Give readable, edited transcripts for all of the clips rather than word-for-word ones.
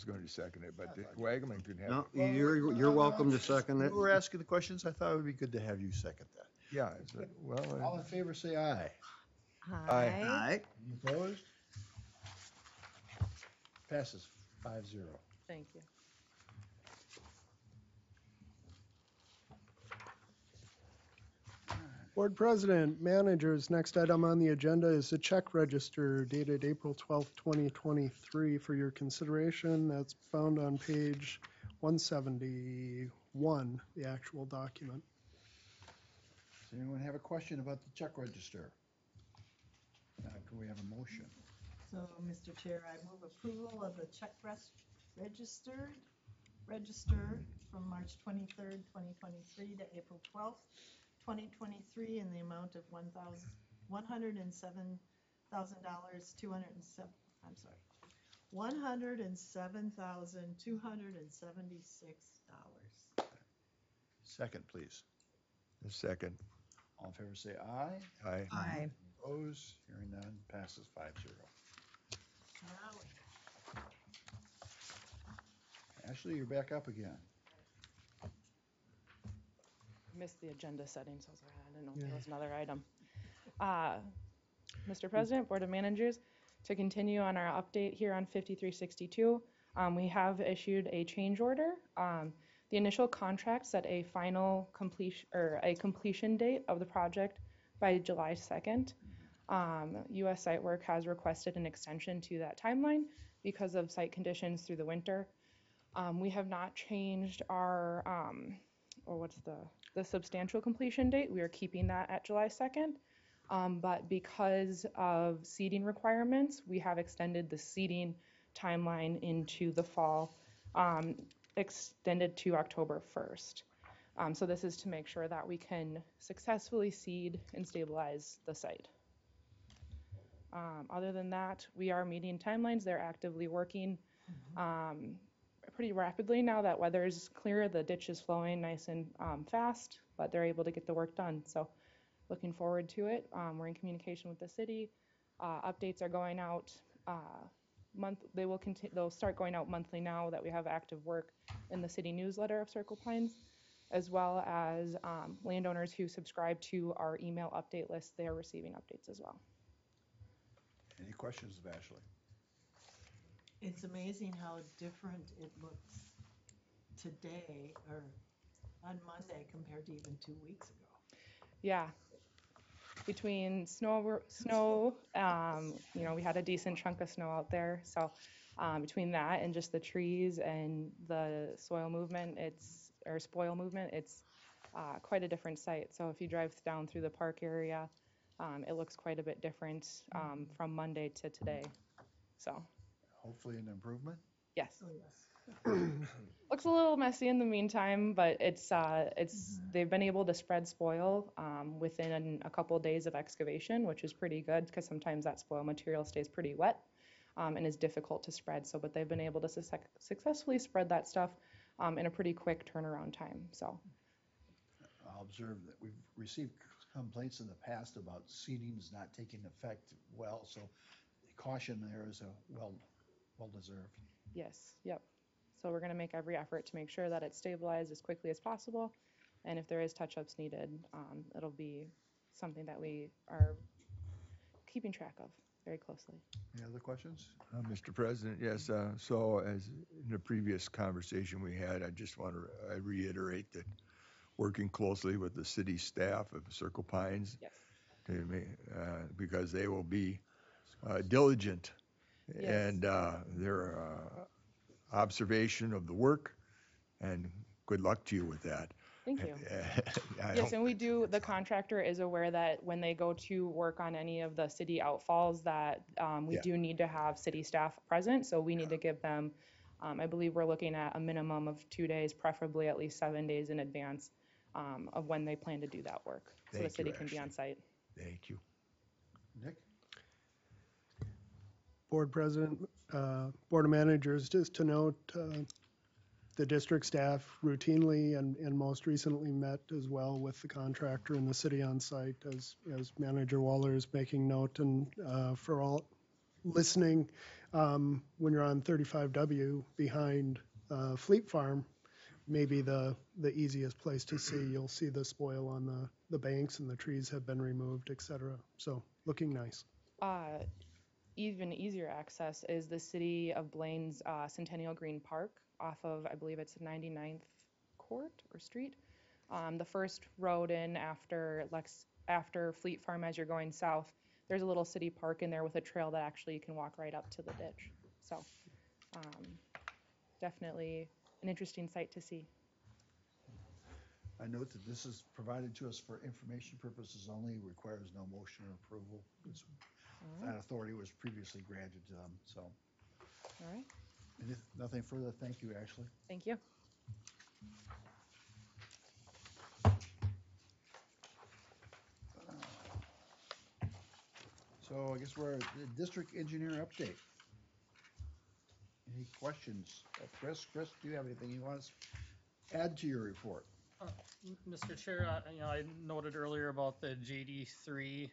was going to second it, but Wagman could have No, it. you're welcome to second it. You were asking the questions. I thought it would be good to have you second that. Yeah, well, All in favor, say aye. Aye. Aye. Any opposed? Passes 5-0. Thank you. Board President, managers, next item on the agenda is the check register dated April 12th, 2023 for your consideration. That's found on page 171, the actual document. Does anyone have a question about the check register? Can we have a motion? So, Mr. Chair, I move approval of the check register from March 23rd, 2023 to April 12th, 2023 in the amount of $107,276. Second, please. A second. All in favor, say aye. Aye. Aye. Opposed? Hearing none, passes 5-0. Ashley, you're back up again. Missed the agenda settings. I was like, I didn't know if there was another item. Mr. President, Board of Managers, to continue on our update here on 5362, we have issued a change order. The initial contract set a final completion date of the project by July 2nd. U.S. Site Work has requested an extension to that timeline because of site conditions through the winter. We have not changed our, the substantial completion date. We are keeping that at July 2nd. But because of seeding requirements, we have extended the seeding timeline into the fall, extended to October 1st. So this is to make sure that we can successfully seed and stabilize the site. Other than that, we are meeting timelines. They're actively working pretty rapidly now that weather is clear. The ditch is flowing nice and fast, but they're able to get the work done. So looking forward to it. We're in communication with the city. Updates are going out they'll start going out monthly now that we have active work in the city newsletter of Circle Pines, as well as landowners who subscribe to our email update list. They are receiving updates as well. Any questions of Ashley? It's amazing how different it looks today or on Monday compared to even 2 weeks ago. Yeah. Between snow, we had a decent chunk of snow out there. So between that and just the trees and the spoil movement, it's quite a different site. So if you drive down through the park area, it looks quite a bit different from Monday to today. So Hopefully an improvement? yes. Oh, yes. Looks a little messy in the meantime, but they've been able to spread spoil within a couple of days of excavation, which is pretty good because sometimes that spoil material stays pretty wet and is difficult to spread. But they've been able to successfully spread that stuff in a pretty quick turnaround time. So I'll observe that we've received complaints in the past about seedings not taking effect well, so caution there is well deserved. yes, yep. So we're going to make every effort to make sure that it's stabilized as quickly as possible. And if there is touch-ups needed, it'll be something that we are keeping track of very closely. Any other questions? Mr. President, yes. So as in the previous conversation we had, I just want to reiterate that working closely with the city staff of Circle Pines, Yes. Because they will be diligent Yes. and their observation of the work, and good luck to you with that. Thank you. I Yes, hope- and the contractor is aware that when they go to work on any of the city outfalls that we Yeah. do need to have city staff present. So we need to give them, I believe we're looking at a minimum of 2 days, preferably at least 7 days in advance of when they plan to do that work. So the Thank city you, can be on Ashley. site. Thank you. Nick? Board President, Board of Managers, just to note, the district staff routinely and most recently met as well with the contractor and the city on site as Manager Waller is making note, and for all listening, When you're on 35W behind Fleet Farm, maybe the easiest place to see. You'll see the spoil on the banks and the trees have been removed, et cetera. So looking nice. Even easier access is the city of Blaine's Centennial Green Park off of, I believe it's 99th Court or Street. The first road in after Fleet Farm as you're going south, there's a little city park in there with a trail that actually you can walk right up to the ditch. So definitely an interesting sight to see. I note that this is provided to us for information purposes only, requires no motion or approval. That authority was previously granted to them, so. All right. Nothing further. Thank you, Ashley. Thank you. So I guess we're at the district engineer update. Any questions? Chris, do you have anything you want to add to your report? Mr. Chair, I noted earlier about the JD3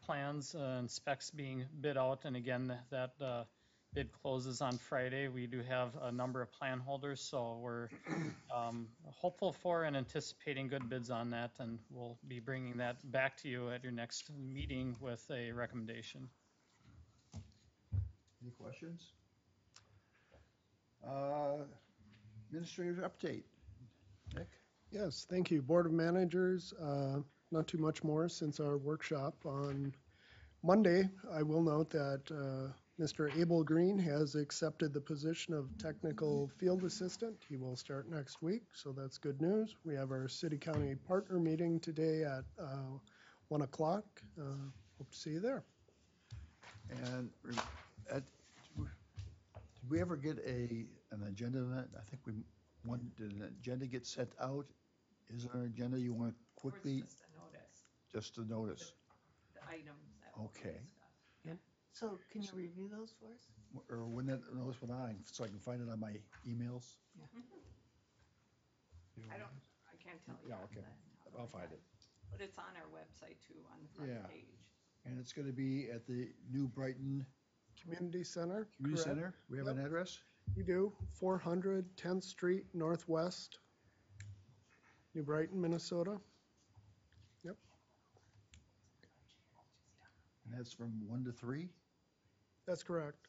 plans and specs being bid out, and again, that bid closes on Friday. We do have a number of plan holders, so we're hopeful for and anticipating good bids on that, and we'll be bringing that back to you at your next meeting with a recommendation. Any questions? Administrative update. Nick? Yes, thank you. Board of Managers, not too much more since our workshop on Monday. I will note that Mr. Abel Green has accepted the position of technical field assistant. He will start next week, so that's good news. We have our city-county partner meeting today at 1 o'clock. Hope to see you there. And did we ever get an agenda on that? I think did an agenda get sent out? Is there an agenda you want to quickly? Just a notice, Just a notice. the items that will be Okay. discussed. So can you review those for us? Or when that notice went on, so I can find it on my emails? I can't tell you. Yeah, off okay. the top of I'll my find head. it. But it's on our website too, on the Yeah. front page. And it's going to be at the New Brighton Community Center. Community correct? Center. We have an address? We do, 400 10th Street Northwest, New Brighton, Minnesota. Yep, And that's from 1 to 3? that's correct.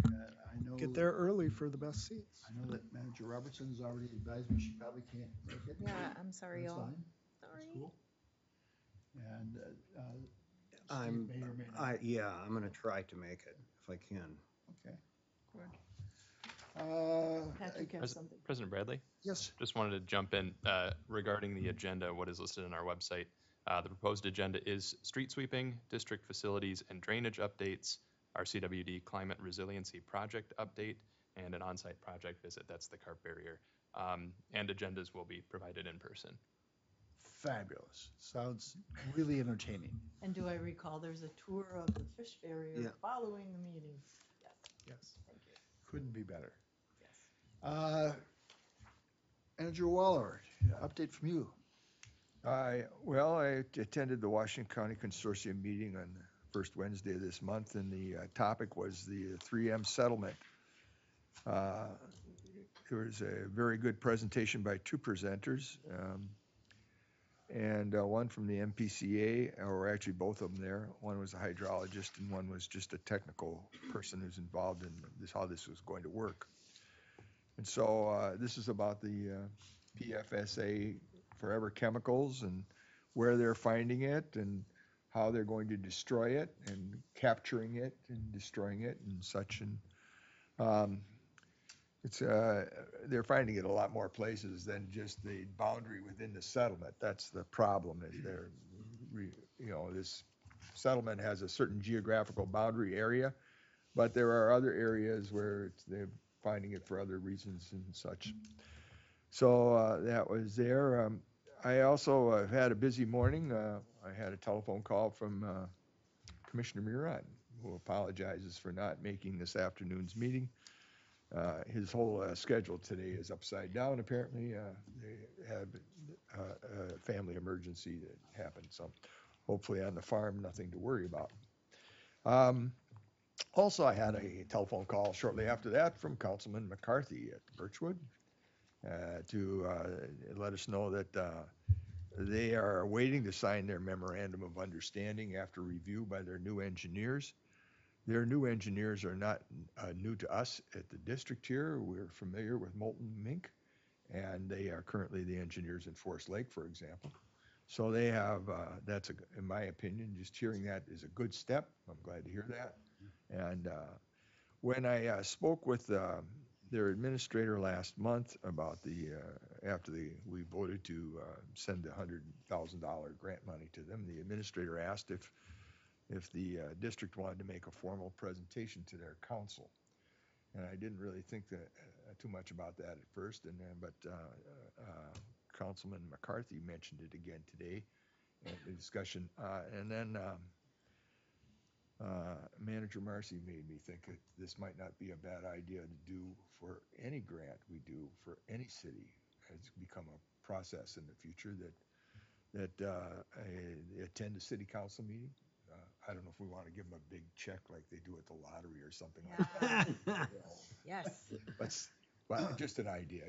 I know. Get there early for the best seats. I know that Manager Robertson's already advised me she probably can't make it. Yeah, I'm sorry, That's y'all. fine. Sorry. That's cool. And I'm, Steve may or may not. I'm gonna try to make it if I can. Okay, good. Patrick has something. President Bradley, Yes, just wanted to jump in regarding the agenda, what is listed on our website. The proposed agenda is street sweeping, district facilities and drainage updates, RCWD climate resiliency project update, and an on-site project visit. That's the carp barrier. And agendas will be provided in person. fabulous. Sounds really entertaining. And do I recall there's a tour of the fish barrier Yeah. following the meeting? Yes, Yes. thank you. Couldn't be better. Yes. Manager Waller, update from you. I attended the Washington County Consortium meeting on the first Wednesday of this month, and the topic was the 3M settlement. There was a very good presentation by two presenters, and one from the MPCA, or actually both of them there. One was a hydrologist, and one was just a technical person who's involved in this, how this was going to work. And so this is about the PFSA forever chemicals and where they're finding it and how they're going to destroy it and capturing it and destroying it and such. And they're finding it a lot more places than just the boundary within the settlement. That's the problem. Is this settlement has a certain geographical boundary area, but there are other areas where they're finding it for other reasons and such. So that was there. I also have had a busy morning. I had a telephone call from Commissioner Murat, who apologizes for not making this afternoon's meeting. His whole schedule today is upside down, apparently. They had a family emergency that happened, so hopefully on the farm, nothing to worry about. Also, I had a telephone call shortly after that from Councilman McCarthy at Birchwood to let us know that they are waiting to sign their memorandum of understanding after review by their new engineers. Their new engineers are not new to us at the district here. We're familiar with Molten Mink, and they are currently the engineers in Forest Lake, for example. So they have, that's, in my opinion, just hearing that is a good step. I'm glad to hear that. And when I spoke with their administrator last month about after we voted to send the $100,000 grant money to them, the administrator asked if the district wanted to make a formal presentation to their council. And I didn't really think too much about that at first, but Councilman McCarthy mentioned it again today in the discussion. And then Manager Marcy made me think that this might not be a bad idea to do for any grant we do for any city. It's become a process in the future that attend a city council meeting. I don't know if we want to give them a big check like they do at the lottery or something like that. Yes. But just an idea,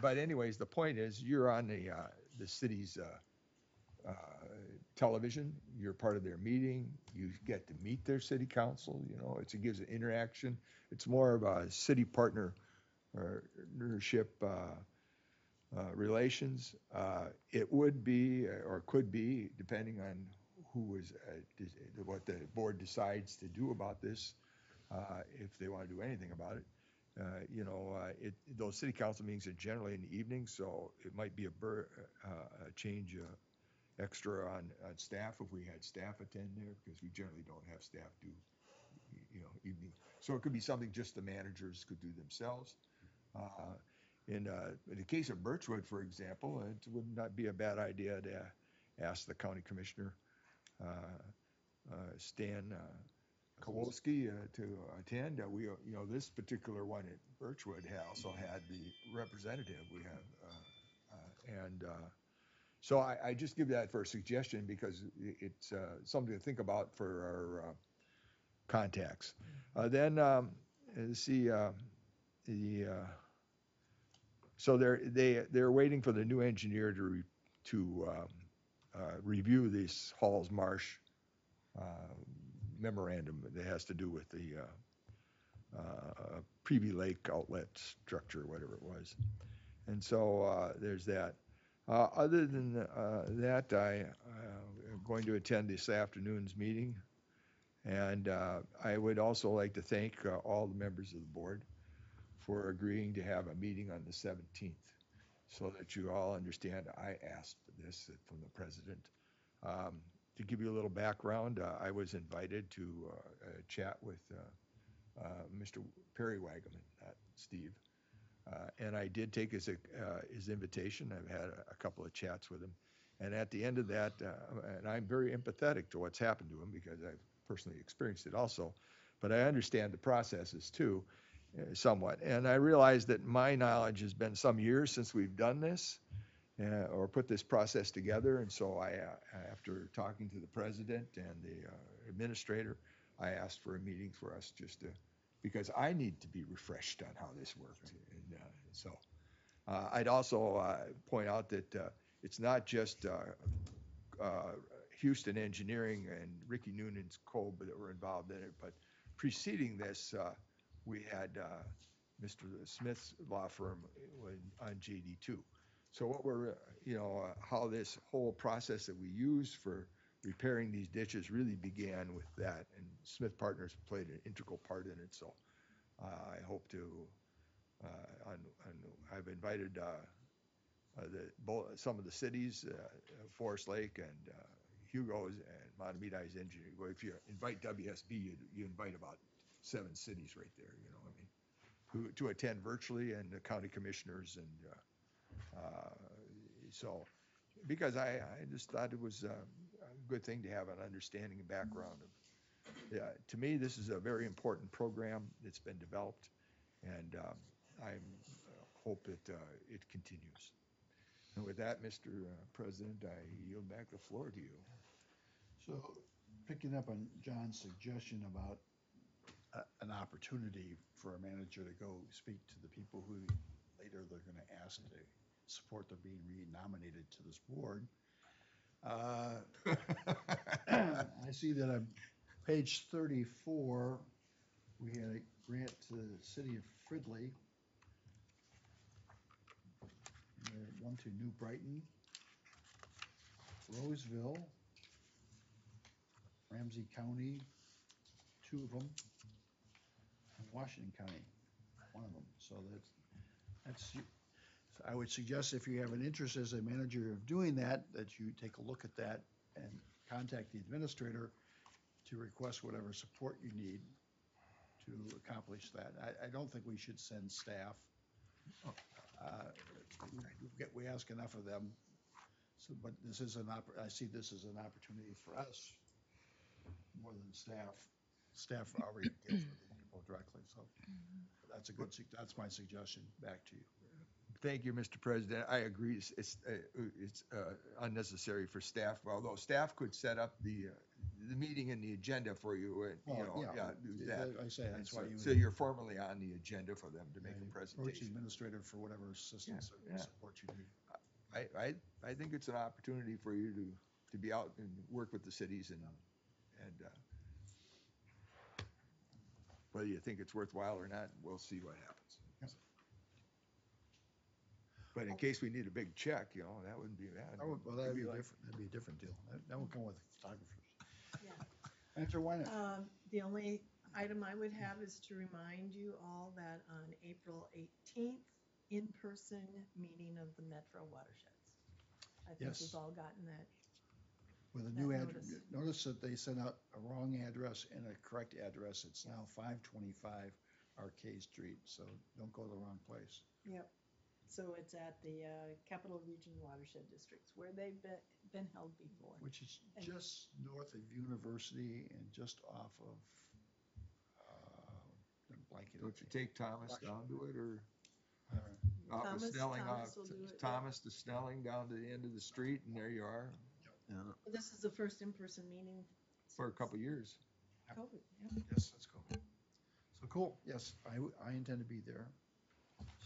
but anyways, the point is, you're on the city's television. You're part of their meeting. You get to meet their city council. It gives an interaction. It's more of a city partnership relations. It would be or could be, depending on what the board decides to do about this, if they want to do anything about it. Those city council meetings are generally in the evening, so it might be a change extra on staff if we had staff attend there, because we generally don't have staff do evening. So it could be something just the managers could do themselves. In the case of Birchwood, for example, it would not be a bad idea to ask the county commissioner, Stan Kowalski, to attend. This particular one at Birchwood also had the representative. We have, so I just give that for a suggestion, because it's something to think about for our contacts. Then see so they're waiting for the new engineer to review this Halls Marsh memorandum that has to do with the Privy Lake outlet structure, whatever it was. And so there's that. Other than that, I am going to attend this afternoon's meeting. And I would also like to thank all the members of the board for agreeing to have a meeting on the 17th, so that you all understand I asked for this from the president. To give you a little background, I was invited to chat with Mr. Perry Wagaman, not Steve. And I did take his invitation. I've had a couple of chats with him. And at the end of that, and I'm very empathetic to what's happened to him, because I've personally experienced it also, but I understand the processes too, somewhat. And I realize that my knowledge has been some years since we've done this or put this process together. And so after talking to the president and the administrator, I asked for a meeting for us because I need to be refreshed on how this worked. And so I'd also point out that it's not just Houston Engineering and Ricky Noonan's Cove that were involved in it, but preceding this, we had Mr. Smith's law firm on JD2. So what how this whole process that we use for repairing these ditches really began with that, and Smith Partners played an integral part in it. So I hope to, I've invited some of the cities, Forest Lake and Hugo's and Matamidai's engineering. Well, if you invite WSB, you invite about 7 cities right there, to attend virtually, and the county commissioners. And so, because I just thought it was a good thing to have an understanding and background of. To me, this is a very important program that's been developed, and I hope that it continues. And with that, Mr. President, I yield back the floor to you. So, picking up on John's suggestion about an opportunity for a manager to go speak to the people who later they're gonna ask to support them being re-nominated to this board. I see that on page 34, we had a grant to the city of Fridley. One to New Brighton, Roseville, Ramsey County, 2 of them, and Washington County, 1 of them. So that's, I would suggest if you have an interest as a manager of doing that, that you take a look at that and contact the administrator to request whatever support you need to accomplish that. I don't think we should send staff. We ask enough of them, so, but this is I see this as an opportunity for us more than staff. Staff already deals with the people directly, so that's my suggestion. Back to you. Thank you, Mr. President. I agree. It's unnecessary for staff, although staff could set up the meeting and the agenda for you, and, do that. I say that's why you. So you're formally on the agenda for them to make a approach the presentation. administrator for whatever assistance or support you need. I think it's an opportunity for you to be out and work with the cities and whether you think it's worthwhile or not, we'll see what happens. Yep. But in case we need a big check, that wouldn't be bad. That'd be a different deal. That would come with photographers. Yeah. Answer why not? The only item I would have is to remind you all that on April 18th, in-person meeting of the Metro Watersheds. I think Yes. we've all gotten that. With a that new notice. address, notice that they sent out a wrong address and a correct address. It's now 525 Arcade Street, so don't go to the wrong place. Yep. So it's at the Capital Region Watershed Districts where they've been held before. Which is just north of University and just off of, blanket. Don't you take Thomas down to it, or off of Thomas- Snelling, Thomas will do it, yeah. Thomas to Snelling down to the end of the street, and there you are This is the first in-person meeting for a couple of years. since COVID. Yeah. Yes, that's cool. So cool. Yes, I intend to be there.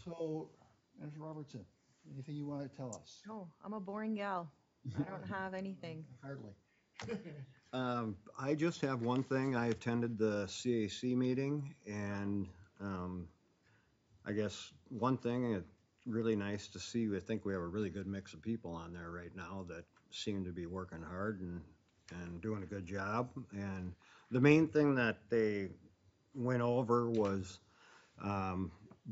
So, Manager Robertson, anything you want to tell us? No, I'm a boring gal. I don't have anything. Hardly. I just have one thing. I attended the CAC meeting, and I guess one thing, it's really nice to see. I think we have a really good mix of people on there right now that seem to be working hard and doing a good job. And the main thing that they went over was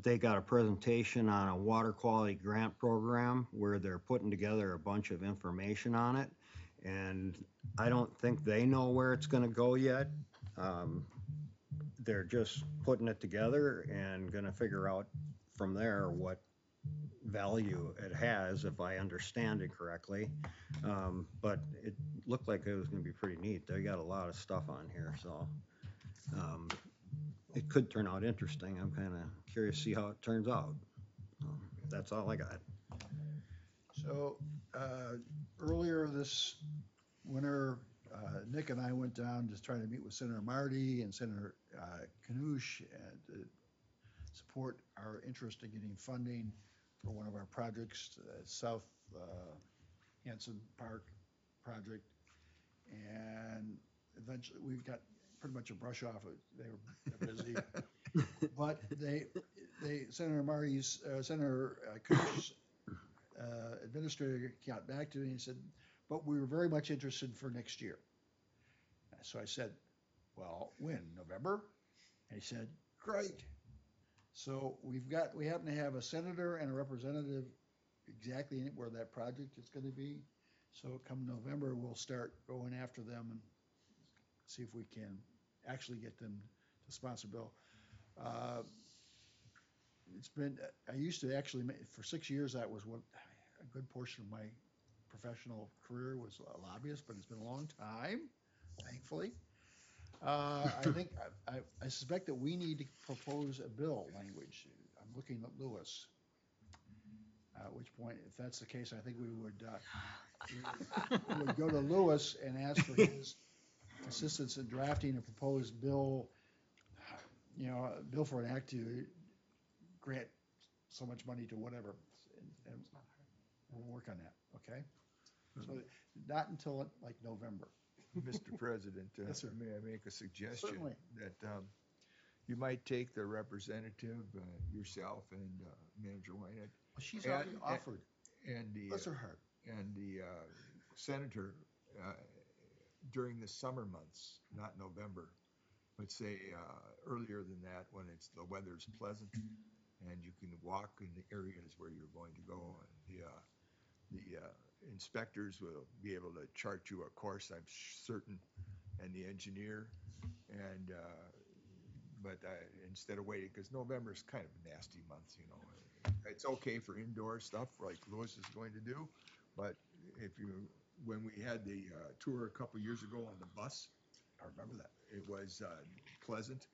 they got a presentation on a water quality grant program where they're putting together a bunch of information on it. And I don't think they know where it's gonna go yet. They're just putting it together and gonna figure out from there what value it has, if I understand it correctly. But it looked like it was gonna be pretty neat. They got a lot of stuff on here, so it could turn out interesting. I'm kinda curious to see how it turns out. That's all I got. So, earlier this winter, Nick and I went down to try to meet with Senator Marty and Senator Knoosh and support our interest in getting funding for one of our projects, South Hanson Park project. And eventually, we got pretty much a brush off it. They're busy. But Senator Marty's, Senator Knoosh's administrator got back to me and said, but we were very much interested for next year. So I said, well, when, November? And he said, great. So we happen to have a senator and a representative exactly where that project is going to be. So come November, we'll start going after them and see if we can actually get them to sponsor a bill. I used to actually, for 6 years, that was a good portion of my professional career was a lobbyist, but it's been a long time, thankfully. I think, I suspect that we need to propose a bill language. I'm looking at Lewis. At which point, if that's the case, I think we would go to Lewis and ask for his assistance in drafting a proposed bill, a bill for an act to grant so much money to whatever. And we'll work on that, okay? So not until like November. Mr. President, Yes, sir. may I make a suggestion? Certainly. That you might take the representative, yourself and Manager Wynett. She's And- already offered. And the, Bless her heart. and the senator during the summer months, not November, but say earlier than that when the weather's pleasant and you can walk in the areas where you're going to go. And the inspectors will be able to chart you a course, I'm certain, and the engineer. And but instead of waiting, because November is kind of a nasty month, It's okay for indoor stuff like Louis is going to do, but when we had the tour a couple years ago on the bus, I remember that. it was pleasant.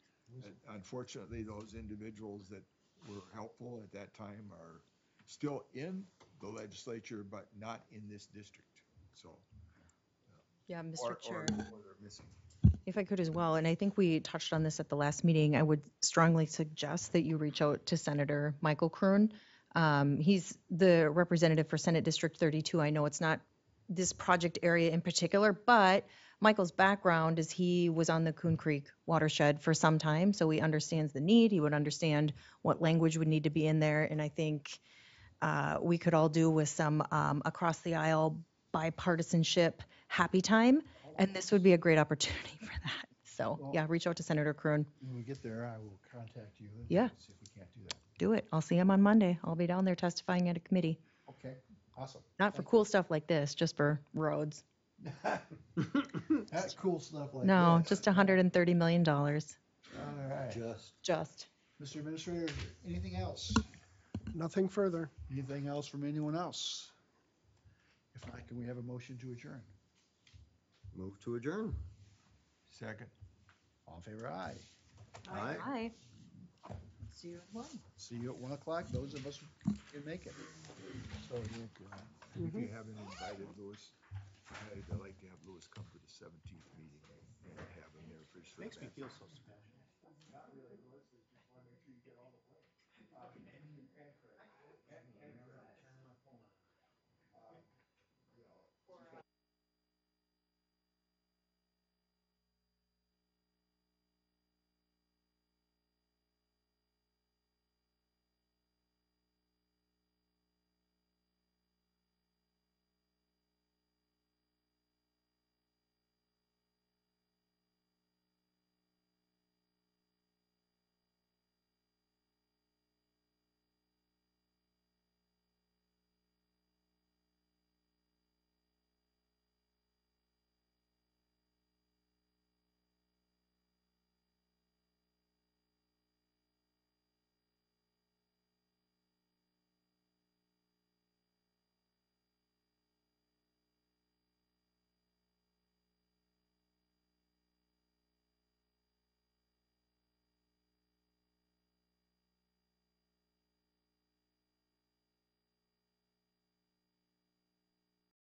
Unfortunately, those individuals that were helpful at that time are still in the legislature, but not in this district, so. Yeah, Or Mr. Chair, they're missing. if I could as well, and I think we touched on this at the last meeting, I would strongly suggest that you reach out to Senator Michael Kroon. He's the representative for Senate District 32. I know it's not this project area in particular, but Michael's background is he was on the Coon Creek watershed for some time, so he understands the need. He would understand what language would need to be in there, and I think we could all do with some across the aisle bipartisanship happy time, and this would be a great opportunity for that. So yeah, reach out to Senator Kroon. When we get there, I will contact you. And Yeah. see if we can't do that. Do it. I'll see him on Monday. I'll be down there testifying at a committee. Okay, awesome. Not for cool stuff like this, just for roads. That's cool stuff like No, this. just $130 million. All right. Just. Mr. Administrator, anything else? Nothing further. Anything else from anyone else? If not, can we have a motion to adjourn? Move to adjourn. Second. All in favor, aye. Aye. Hi. See you at 1. See you at 1 o'clock, those of us who can make it. So if you haven't invited Louis, I'd like to have Louis come to the 17th meeting and have him there for sure. Makes me feel so special.